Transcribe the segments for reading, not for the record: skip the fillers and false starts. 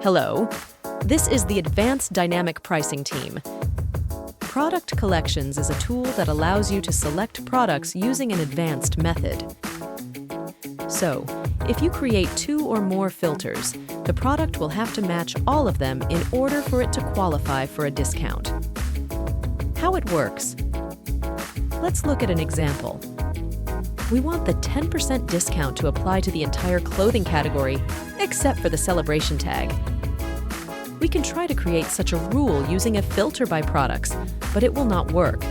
Hello, this is the Advanced Dynamic Pricing team. Product Collections is a tool that allows you to select products using an advanced method. So, if you create 2 or more filters, the product will have to match all of them in order for it to qualify for a discount. How it works? Let's look at an example. We want the 10% discount to apply to the entire clothing category, except for the celebration tag. We can try to create such a rule using a filter by products, but it will not work.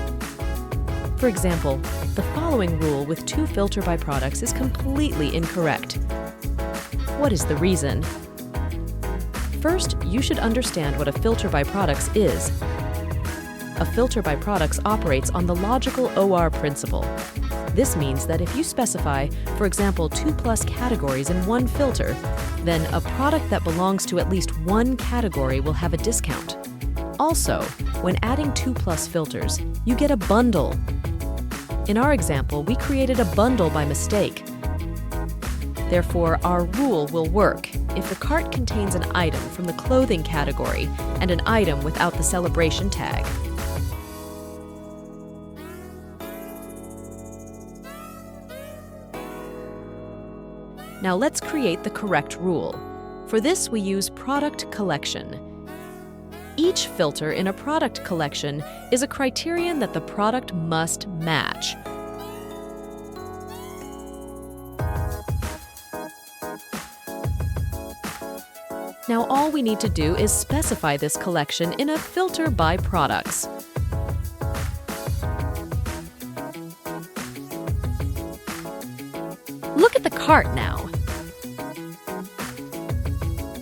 For example, the following rule with 2 filter by products is completely incorrect. What is the reason? First, you should understand what a filter by products is. A filter by products operates on the logical OR principle. This means that if you specify, for example, 2+ categories in one filter, then a product that belongs to at least one category will have a discount. Also, when adding 2+ filters, you get a bundle. In our example, we created a bundle by mistake. Therefore, our rule will work if the cart contains an item from the clothing category and an item without the celebration tag. Now let's create the correct rule. For this, we use product collection. Each filter in a product collection is a criterion that the product must match. Now all we need to do is specify this collection in a filter by products. Look at the cart now.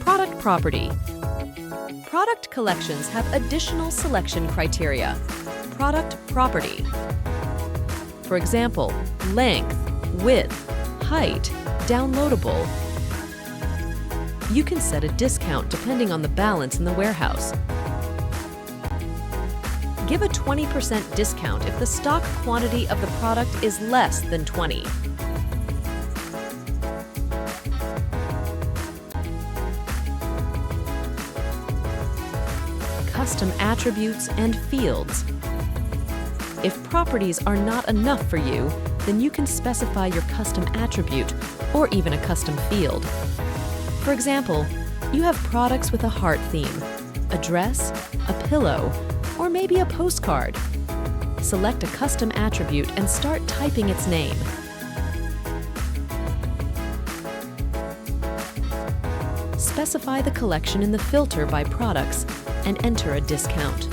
Product property. Product collections have additional selection criteria. Product property. For example, length, width, height, downloadable. You can set a discount depending on the balance in the warehouse. Give a 20% discount if the stock quantity of the product is less than 20. Custom attributes and fields. If properties are not enough for you, then you can specify your custom attribute or even a custom field. For example, you have products with a heart theme, a dress, a pillow, or maybe a postcard. Select a custom attribute and start typing its name. Specify the collection in the filter by products and enter a discount.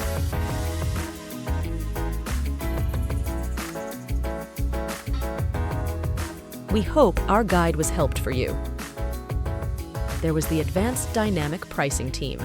We hope our guide was helped for you. There was the Advanced Dynamic Pricing team.